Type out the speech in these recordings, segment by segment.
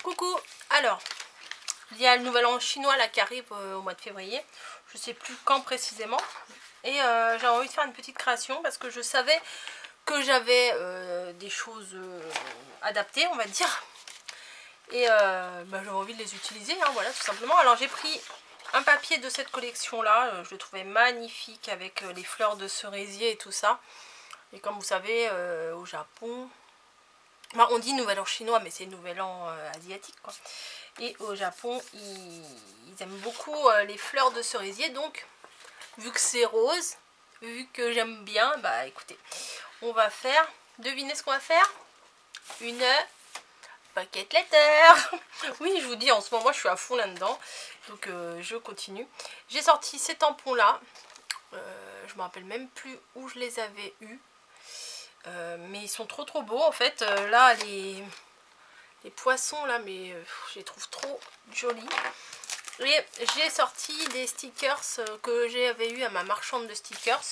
Coucou. Alors, il y a le nouvel an chinois là qui arrive au mois de février. Je sais plus quand précisément. Et j'ai envie de faire une petite création parce que je savais que j'avais des choses adaptées, on va dire. Et j'avais envie de les utiliser, hein, voilà, tout simplement. Alors j'ai pris un papier de cette collection là, je le trouvais magnifique avec les fleurs de cerisier et tout ça. Et comme vous savez, au Japon, on dit nouvel an chinois, mais c'est nouvel an asiatique, quoi. Et au Japon, ils aiment beaucoup les fleurs de cerisier. Donc, vu que c'est rose, vu que j'aime bien, bah écoutez, on va faire, devinez ce qu'on va faire? Une pocket letter. Oui, je vous dis, en ce moment, je suis à fond là-dedans. Donc, je continue. J'ai sorti ces tampons-là. Je me rappelle même plus où je les avais eus. Mais ils sont trop beaux en fait. Là les poissons là, mais je les trouve trop jolis. Et j'ai sorti des stickers que j'avais eu à ma marchande de stickers.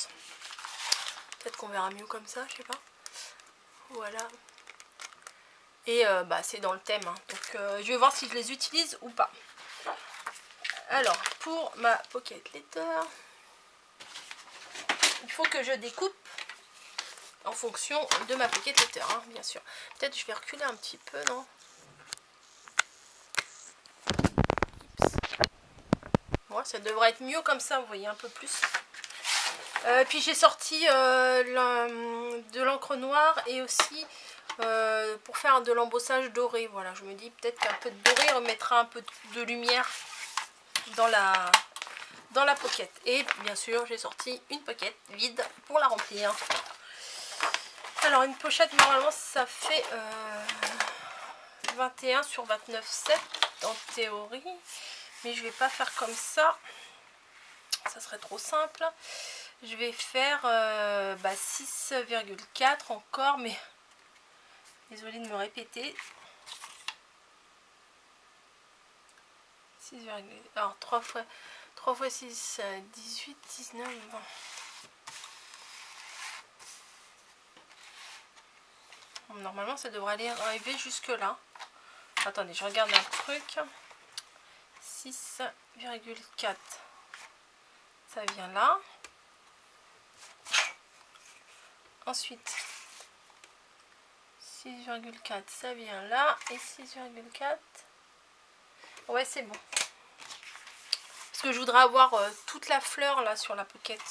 Peut-être qu'on verra mieux comme ça, je sais pas. Voilà. Et c'est dans le thème, hein. Donc je vais voir si je les utilise ou pas. Alors pour ma pocket letter, il faut que je découpe en fonction de ma pocket letter, hein, bien sûr. Peut-être je vais reculer un petit peu, non? Bon, ça devrait être mieux comme ça, vous voyez un peu plus. Puis j'ai sorti de l'encre noire et aussi pour faire de l'embossage doré. Voilà, je me dis peut-être qu'un peu de doré remettra un peu de lumière dans la pocket. Et bien sûr, j'ai sorti une pocket vide pour la remplir. Alors une pochette, normalement ça fait 21 sur 29,7 en théorie, mais je vais pas faire comme ça, ça serait trop simple. Je vais faire 6,4 encore, mais désolée de me répéter. 6, alors 3 fois 6, 18, 19, 20. Normalement ça devrait aller arriver jusque là. Attendez, je regarde un truc. 6,4, ça vient là. Ensuite 6,4, ça vient là. Et 6,4, ouais, c'est bon. Parce que je voudrais avoir toute la fleur là sur la pocket.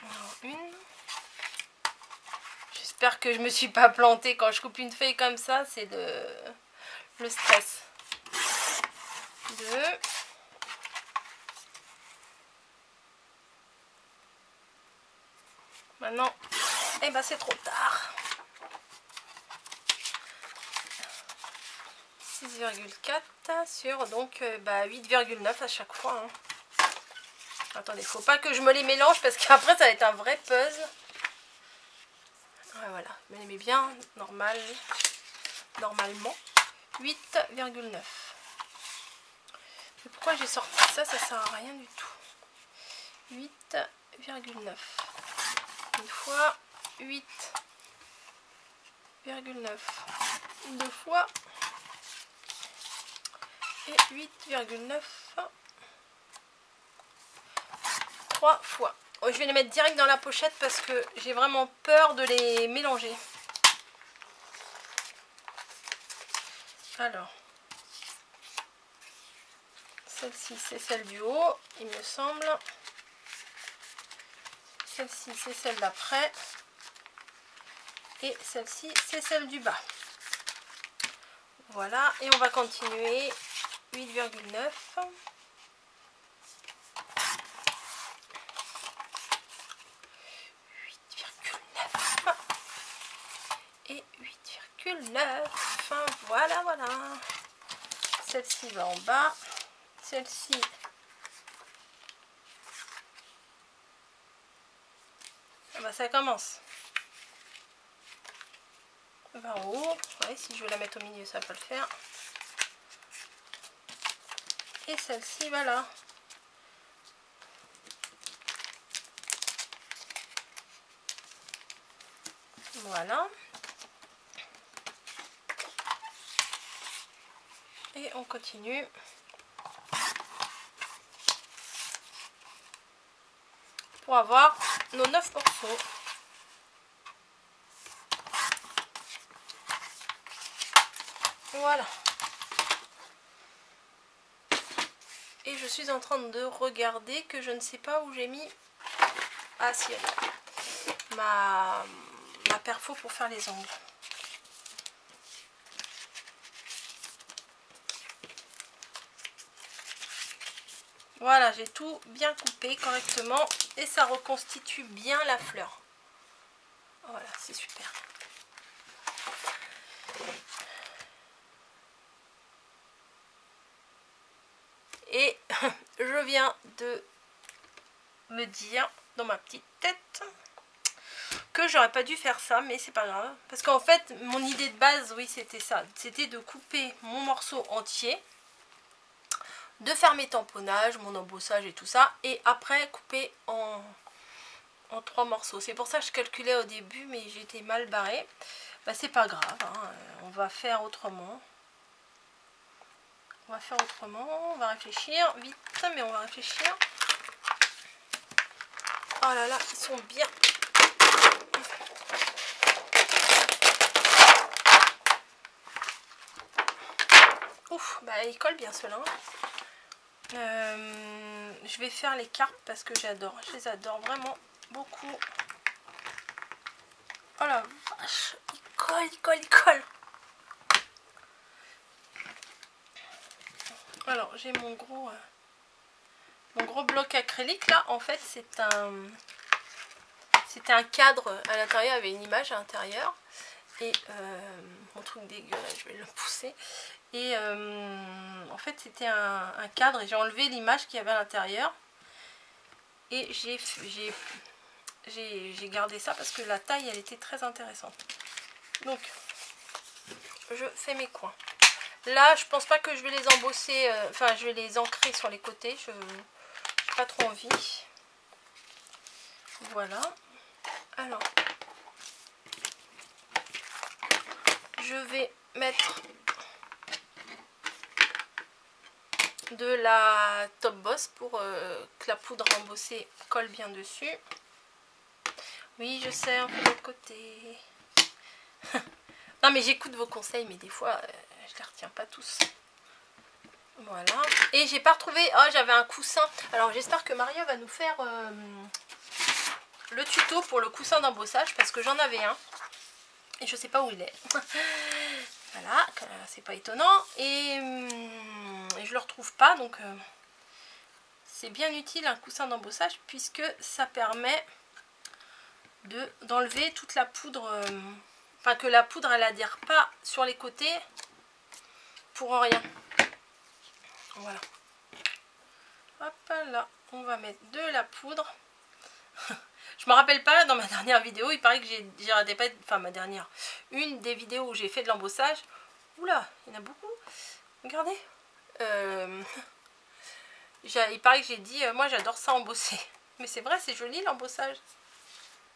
Alors, une. J'espère que je me suis pas plantée quand je coupe une feuille comme ça, c'est le stress. 2. Maintenant, c'est trop tard. 6,4 sur donc 8,9 à chaque fois, hein. Attendez, faut pas que je me les mélange parce qu'après ça va être un vrai puzzle. Ouais, voilà, je me les mets bien normalement. 8,9. Mais pourquoi j'ai sorti ça? Ça sert à rien du tout. 8,9. Une fois 8,9. Deux fois et 8,9. 3 fois. Je vais les mettre direct dans la pochette parce que j'ai vraiment peur de les mélanger. Alors, celle-ci c'est celle du haut, il me semble. Celle-ci c'est celle d'après. Et celle-ci c'est celle du bas. Voilà, et on va continuer. 8,9. Et 8,9. Voilà. Celle-ci va en bas. Celle-ci ça commence. Va en haut. Ouais, si je veux la mettre au milieu, ça peut le faire. Et celle-ci va là. Voilà. Et on continue. Pour avoir nos 9 morceaux. Voilà. Et je suis en train de regarder que je ne sais pas où j'ai mis. Ah si, ma perfo pour faire les ongles. Voilà, j'ai tout bien coupé correctement et ça reconstitue bien la fleur. Voilà, c'est super. Et je viens de me dire dans ma petite tête que j'aurais pas dû faire ça, mais c'est pas grave. Parce qu'en fait, mon idée de base, oui, c'était ça. C'était de couper mon morceau entier, de faire mes tamponnages, mon embossage et tout ça, et après couper en 3 morceaux. C'est pour ça que je calculais au début, mais j'étais mal barrée. Bah, c'est pas grave, hein. On va faire autrement. On va faire autrement, on va réfléchir vite, mais on va réfléchir. Oh là là, ils sont bien. Ouf, bah il colle bien ceux-là. Je vais faire les carpes parce que j'adore. Je les adore vraiment beaucoup. Oh la vache, il colle, il colle, il colle. Alors j'ai mon gros bloc acrylique là. En fait c'était un cadre à l'intérieur, il y avait une image à l'intérieur. Et mon truc dégueu là, je vais le pousser. Et en fait c'était un cadre et j'ai enlevé l'image qu'il y avait à l'intérieur. Et j'ai gardé ça parce que la taille elle était très intéressante. Donc je fais mes coins. Là je pense pas que je vais les embosser, enfin je vais les ancrer sur les côtés. Je n'ai pas trop envie. Voilà. Alors je vais mettre de la Top Boss pour que la poudre embossée colle bien dessus. Oui, je sais, on fait de l'autre côté. Non, mais j'écoute vos conseils, mais des fois, je les retiens pas tous. Voilà. Et j'ai pas retrouvé... Oh, j'avais un coussin. Alors, j'espère que Maria va nous faire le tuto pour le coussin d'embossage, parce que j'en avais un. Et je sais pas où il est. Voilà, c'est pas étonnant. Et je le retrouve pas, donc c'est bien utile un coussin d'embossage puisque ça permet d'enlever toute la poudre, enfin que la poudre elle adhère pas sur les côtés pour rien. Voilà. Hop là, on va mettre de la poudre. Je me rappelle pas, dans ma dernière vidéo, il paraît que j'ai raté pas, enfin ma dernière, une des vidéos où j'ai fait de l'embossage. Oula, il y en a beaucoup. Regardez. Il paraît que j'ai dit, moi j'adore ça embosser. Mais c'est vrai, c'est joli l'embossage.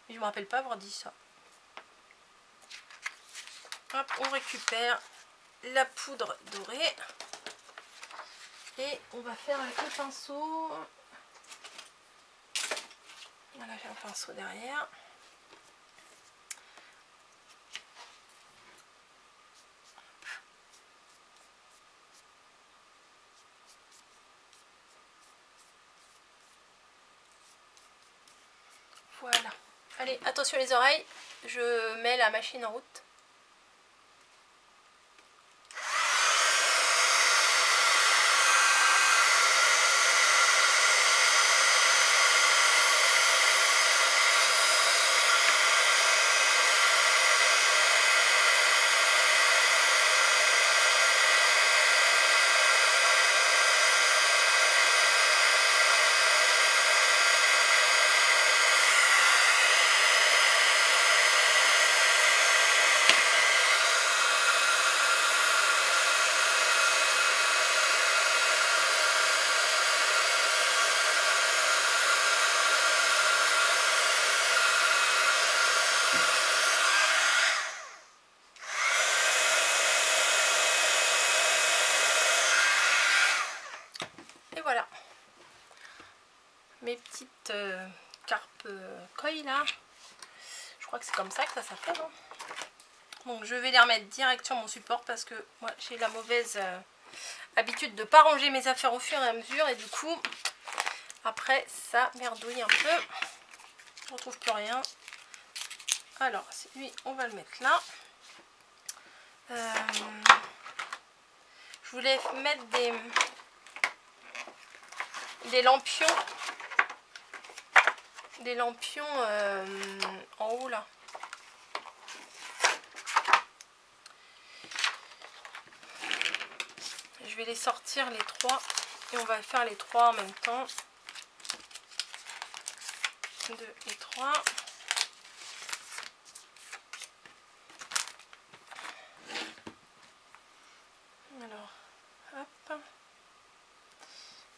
Mais je me rappelle pas avoir dit ça. Hop, on récupère la poudre dorée. Et on va faire avec le pinceau. Voilà, j'ai un pinceau derrière. Voilà. Allez, attention les oreilles. Je mets la machine en route. crois que c'est comme ça que ça s'appelle. Hein. Donc je vais les remettre direct sur mon support parce que moi j'ai la mauvaise habitude de ne pas ranger mes affaires au fur et à mesure. Et du coup, après ça merdouille un peu. Je ne retrouve plus rien. Alors, lui, on va le mettre là. Je voulais mettre des lampions. Des lampions en haut là. Je vais les sortir les trois et on va faire les trois en même temps. 2 et 3. Alors, hop.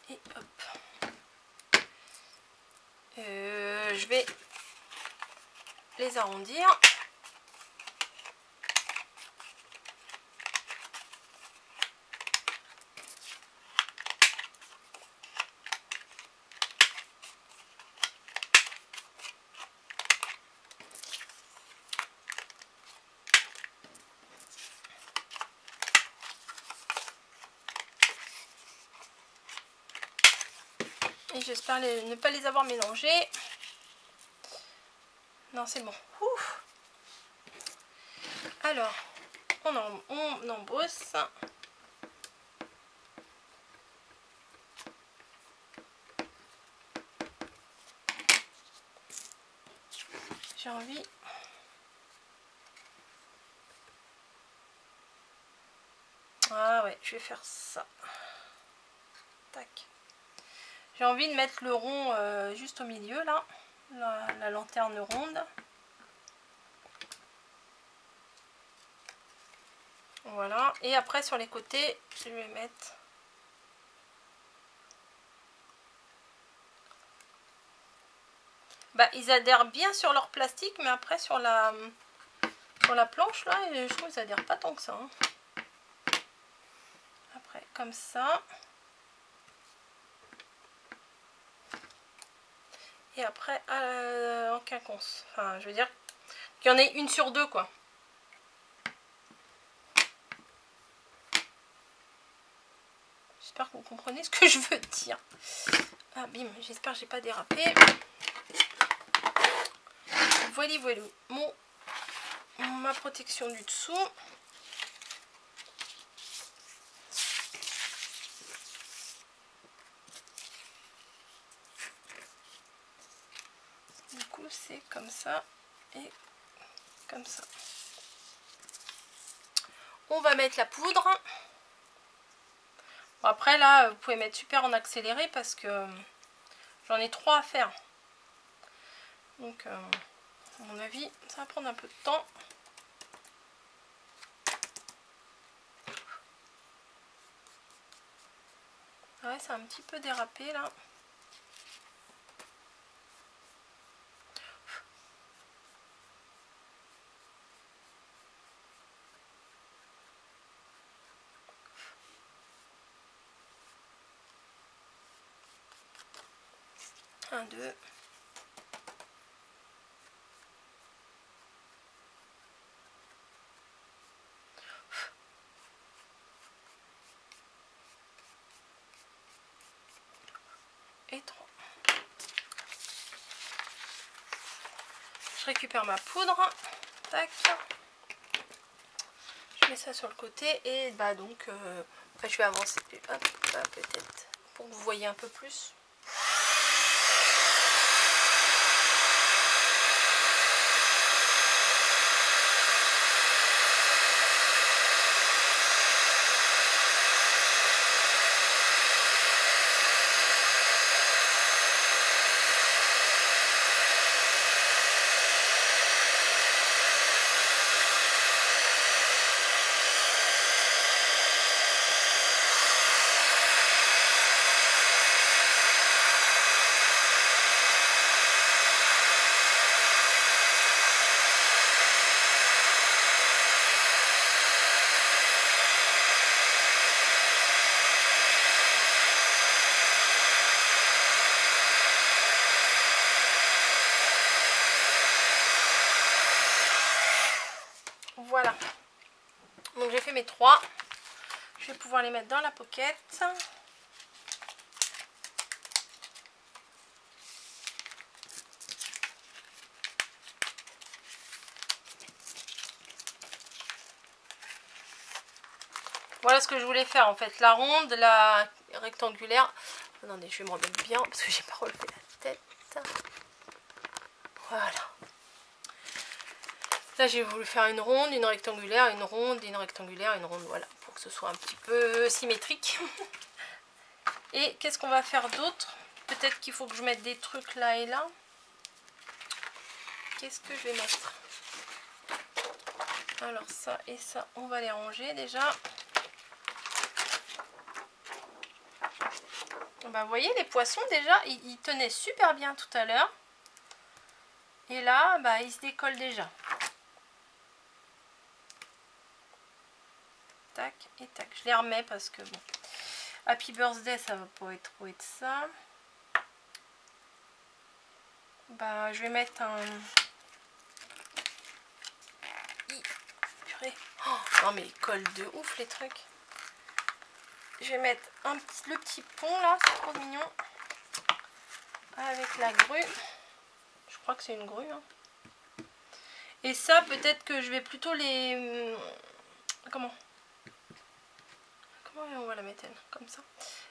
Et hop. Je vais les arrondir. Et j'espère ne pas les avoir mélangés. Non, c'est bon. Ouf. Alors, on embosse. J'ai envie. Ah ouais, je vais faire ça. Tac. J'ai envie de mettre le rond juste au milieu là, la lanterne ronde. Voilà, et après sur les côtés, je vais mettre ils adhèrent bien sur leur plastique, mais après sur la planche là, je trouve qu'ils adhèrent pas tant que ça. Hein. Après, comme ça. Et après en quinconce. Enfin, je veux dire qu'il y en ait une sur deux, quoi. J'espère que vous comprenez ce que je veux dire. Ah, bim, j'espère que j'ai pas dérapé. Voilà, voilà. Ma protection du dessous. Du coup, c'est comme ça et comme ça. On va mettre la poudre. Bon, après, là, vous pouvez mettre super en accéléré parce que j'en ai 3 à faire. Donc, à mon avis, ça va prendre un peu de temps. Ouais, c'est un petit peu dérapé là. Un, deux. Et 3. Je récupère ma poudre. Tac. Je mets ça sur le côté et donc après je vais avancer peut-être pour que vous voyez un peu plus. Voilà. Donc j'ai fait mes 3. Je vais pouvoir les mettre dans la pocket. Voilà ce que je voulais faire en fait. La ronde, la rectangulaire. Attendez, je vais me remettre bien parce que j'ai pas relevé la tête. Voilà. Là j'ai voulu faire une ronde, une rectangulaire, une ronde, une rectangulaire, une ronde. Voilà, pour que ce soit un petit peu symétrique. Et qu'est-ce qu'on va faire d'autre? Peut-être qu'il faut que je mette des trucs là et là. Qu'est-ce que je vais mettre? Alors ça et ça, on va les ranger déjà. Bah, vous voyez, les poissons déjà, ils tenaient super bien tout à l'heure. Et là, bah, ils se décollent déjà. Tac et tac. Je les remets parce que bon. Happy Birthday, ça va pas trop être ça. Bah, je vais mettre un... Purée. Oh, non mais ils collent de ouf les trucs. Je vais mettre le petit pont là, c'est trop mignon. Avec la grue. Je crois que c'est une grue. Hein. Et ça, peut-être que je vais plutôt les... Comment on va la mettre elle? Comme ça.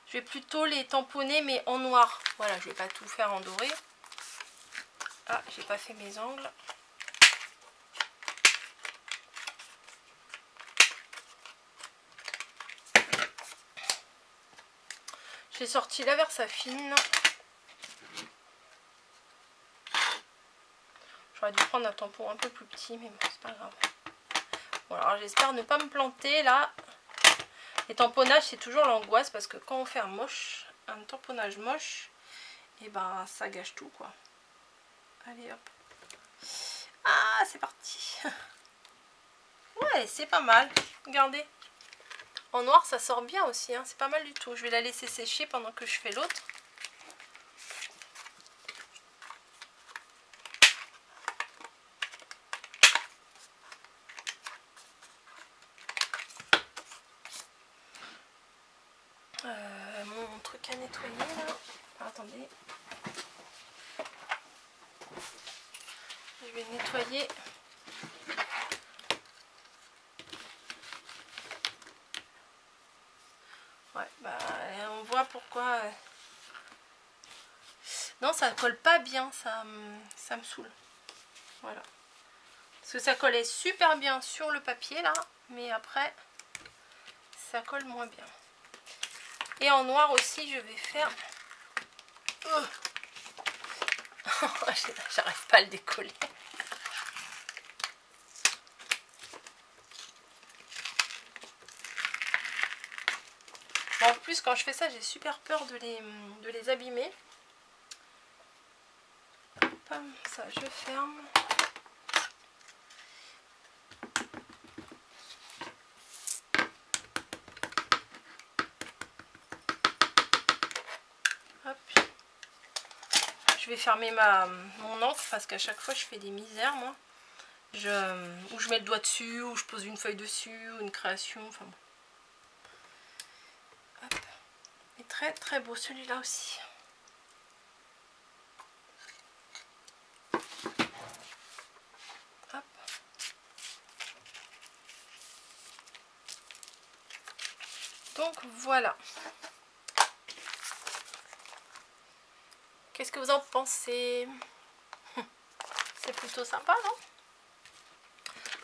Je vais plutôt les tamponner mais en noir. Voilà, je vais pas tout faire en doré. Ah, j'ai pas fait mes ongles. J'ai sorti la Versafine. J'aurais dû prendre un tampon un peu plus petit, mais bon, c'est pas grave. Bon, alors j'espère ne pas me planter là. Les tamponnages, c'est toujours l'angoisse parce que quand on fait un tamponnage moche, et ben ça gâche tout quoi. Allez hop. Ah, c'est parti. Ouais, c'est pas mal. Regardez. En noir, ça sort bien aussi. Hein. C'est pas mal du tout. Je vais la laisser sécher pendant que je fais l'autre. Mon truc à nettoyer là. Ah, attendez. Je vais nettoyer. Ouais, bah on voit pourquoi. Non, ça colle pas bien, ça me saoule. Voilà. Parce que ça collait super bien sur le papier là, mais après ça colle moins bien. Et en noir aussi, je vais faire. J'arrive pas à le décoller. Bon, en plus, quand je fais ça, j'ai super peur de les abîmer. Hop, ça, je ferme. Hop. Je vais fermer mon encre parce qu'à chaque fois, je fais des misères, moi. Ou je mets le doigt dessus, ou je pose une feuille dessus, ou une création, enfin bon. Hop. Et très très beau celui-là aussi. Hop. Donc voilà. Qu'est-ce que vous en pensez? C'est plutôt sympa, non?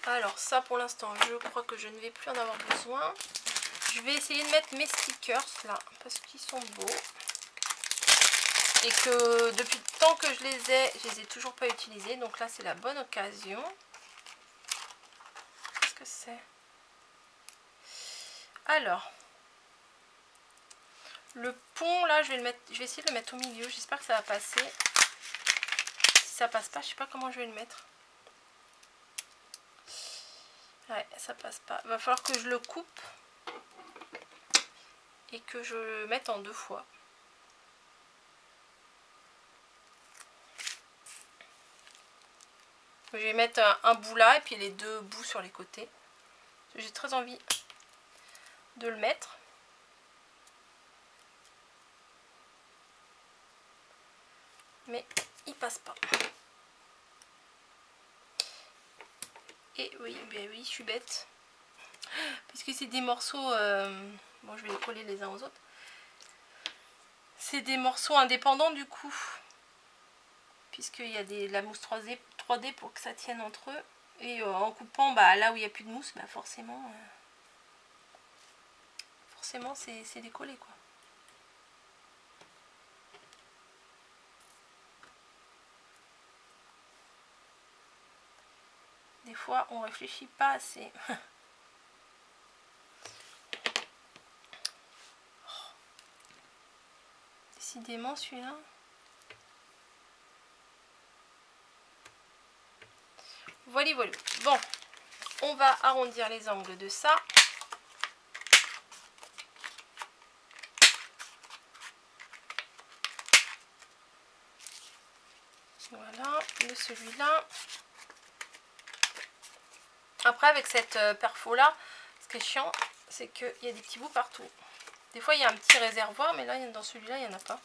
Alors ça pour l'instant, je crois que je ne vais plus en avoir besoin. Je vais essayer de mettre mes stickers là, parce qu'ils sont beaux. Et que depuis le temps que je les ai toujours pas utilisés. Donc là c'est la bonne occasion. Qu'est-ce que c'est? Alors, le pont là, je vais essayer de le mettre au milieu. J'espère que ça va passer. Si ça passe pas, je sais pas comment je vais le mettre. Ouais, ça passe pas. Il va falloir que je le coupe et que je le mette en 2 fois. Je vais mettre un bout là et puis les deux bouts sur les côtés. J'ai très envie de le mettre. Mais il passe pas. Et oui, ben oui, je suis bête. Puisque c'est des morceaux... bon, je vais les coller les uns aux autres. C'est des morceaux indépendants du coup. Puisqu'il y a la mousse 3D pour que ça tienne entre eux. Et en coupant, bah, là où il n'y a plus de mousse, bah, forcément c'est décollé quoi. Des fois on réfléchit pas assez. Décidément celui-là. Voilà, voilà. Bon, on va arrondir les angles de ça. Voilà, de celui-là. Après, avec cette perfo là, ce qui est chiant, c'est qu'il y a des petits bouts partout. Des fois, il y a un petit réservoir, mais là, dans celui-là, il n'y en a pas.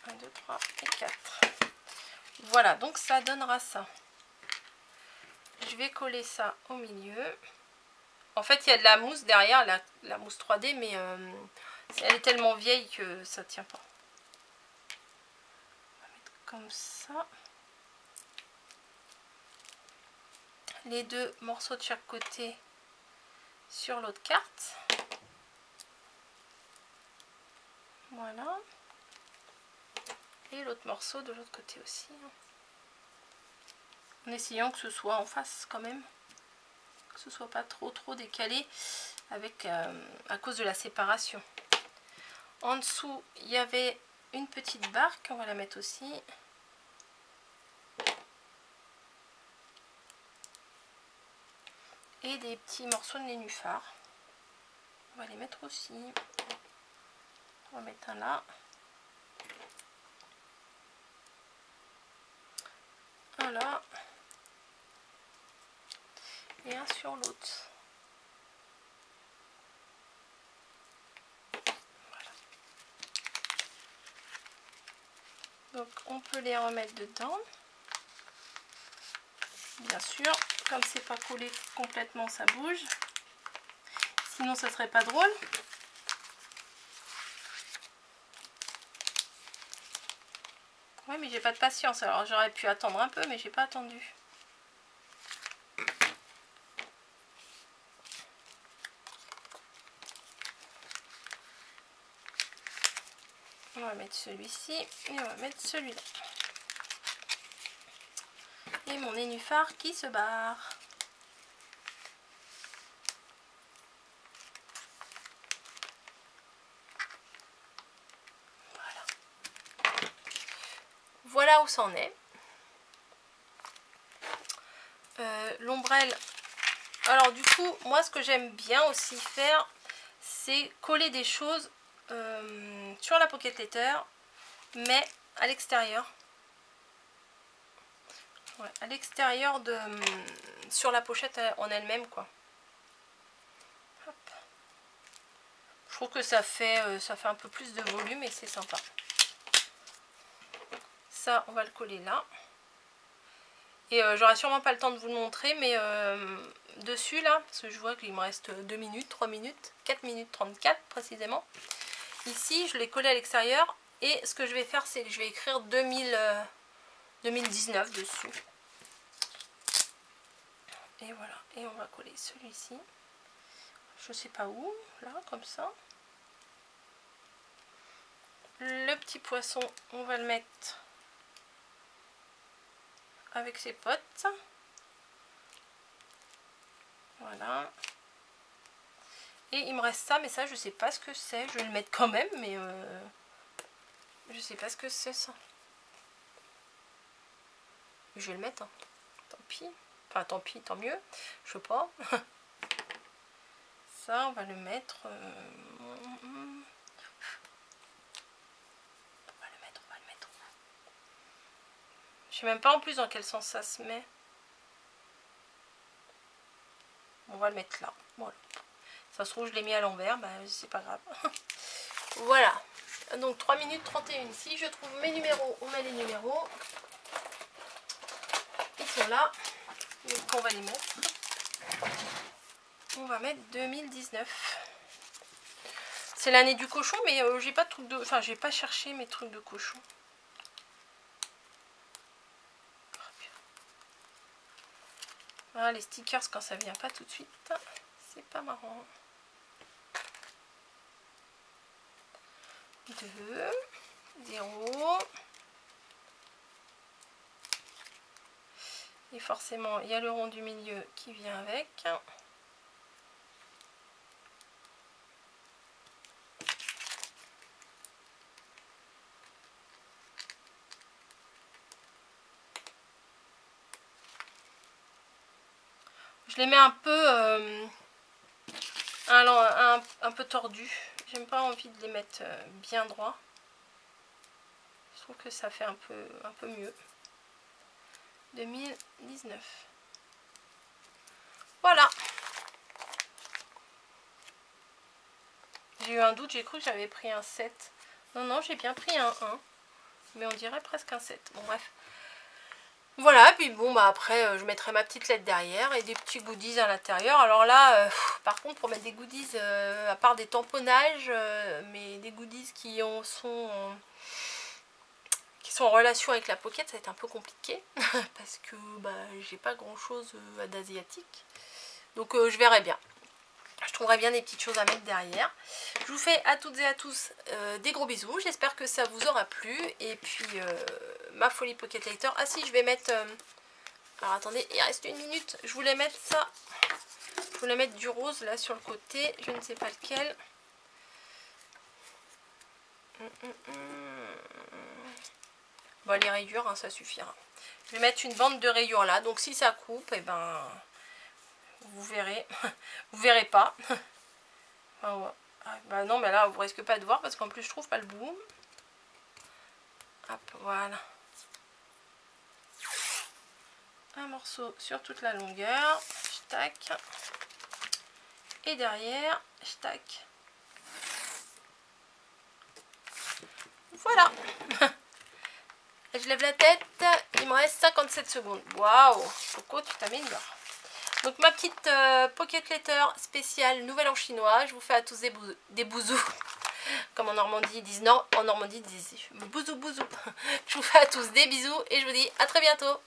1, 2, 3 et 4. Voilà, donc ça donnera ça. Je vais coller ça au milieu. En fait, il y a de la mousse derrière, la mousse 3D, mais elle est tellement vieille que ça tient pas. On va mettre comme ça. Les deux morceaux de chaque côté sur l'autre carte. Voilà. Et l'autre morceau de l'autre côté aussi. En essayant que ce soit en face quand même. Que ce soit pas trop décalé avec à cause de la séparation. En dessous, il y avait une petite barque. On va la mettre aussi. Et des petits morceaux de nénuphar. On va les mettre aussi. On va mettre un là. Un là. Et un sur l'autre. Voilà. Donc on peut les remettre dedans. Bien sûr, comme c'est pas collé complètement, ça bouge. Sinon, ça serait pas drôle. Ouais, mais j'ai pas de patience. Alors j'aurais pu attendre un peu, mais j'ai pas attendu. On va mettre celui-ci et on va mettre celui-là. Et mon nénuphar qui se barre. Voilà. Voilà où ça en est. L'ombrelle. Alors du coup, moi ce que j'aime bien aussi faire, c'est coller des choses sur la pocket letter, mais à l'extérieur. Ouais, à l'extérieur de sur la pochette en elle-même quoi. Hop. Je trouve que ça fait un peu plus de volume et c'est sympa. Ça on va le coller là. Et j'aurai sûrement pas le temps de vous le montrer, mais dessus là, parce que je vois qu'il me reste 2 minutes, 3 minutes, 4 minutes 34 précisément. Ici je l'ai collé à l'extérieur et ce que je vais faire c'est que je vais écrire 2019 dessus. Et voilà, et on va coller celui-ci. Je sais pas où, là, comme ça. Le petit poisson, on va le mettre avec ses potes. Voilà. Et il me reste ça, mais ça, je sais pas ce que c'est. Je vais le mettre quand même, mais je sais pas ce que c'est ça. Je vais le mettre, hein. Tant pis. Enfin, tant pis, tant mieux. Je sais pas. Ça, on va le mettre... Je sais même pas en plus dans quel sens ça se met. On va le mettre là. Voilà. Ça se trouve, je l'ai mis à l'envers. Bah, c'est pas grave. Voilà. Donc 3 minutes 31. Si je trouve mes numéros, on met les numéros. Ils sont là. Donc on va les mettre. On va mettre 2019. C'est l'année du cochon, mais j'ai pas de truc de. Enfin, j'ai pas cherché mes trucs de cochon. Ah, les stickers quand ça vient pas tout de suite, c'est pas marrant. 2, 0. Et forcément, il y a le rond du milieu qui vient avec. Je les mets un peu un peu tordus. J'aime pas envie de les mettre bien droits. Je trouve que ça fait un peu mieux. 2019. Voilà. J'ai eu un doute, j'ai cru que j'avais pris un 7. Non, non, j'ai bien pris un 1. Mais on dirait presque un 7. Bon, bref. Voilà, puis bon, bah après, je mettrai ma petite lettre derrière et des petits goodies à l'intérieur. Alors là, par contre, pour mettre des goodies, à part des tamponnages, mais des goodies qui sont en relation avec la pocket, ça va être un peu compliqué. Parce que bah, j'ai pas grand chose d'asiatique. Donc je verrai bien. Je trouverai bien des petites choses à mettre derrière. Je vous fais à toutes et à tous des gros bisous. J'espère que ça vous aura plu. Et puis, ma folie Pocket Letter. Ah si, je vais mettre... alors attendez, il reste 1 minute. Je voulais mettre ça. Je voulais mettre du rose là sur le côté. Je ne sais pas lequel. Bon, les rayures, hein, ça suffira. Je vais mettre une bande de rayures là. Donc si ça coupe, et ben... vous verrez. Vous verrez pas. Ah ouais. Bah non, mais là, vous risquez pas de voir parce qu'en plus, je trouve pas le bout. Hop, voilà. Un morceau sur toute la longueur. Je tac. Et derrière, je tac. Voilà. Et je lève la tête. Il me reste 57 secondes. Waouh. Coco, tu t'améliores. Donc ma petite Pocket Letter spéciale Nouvel An chinois. Je vous fais à tous des bousous. Comme en Normandie ils disent, non, en Normandie ils disent bousous bousous. Je vous fais à tous des bisous et je vous dis à très bientôt.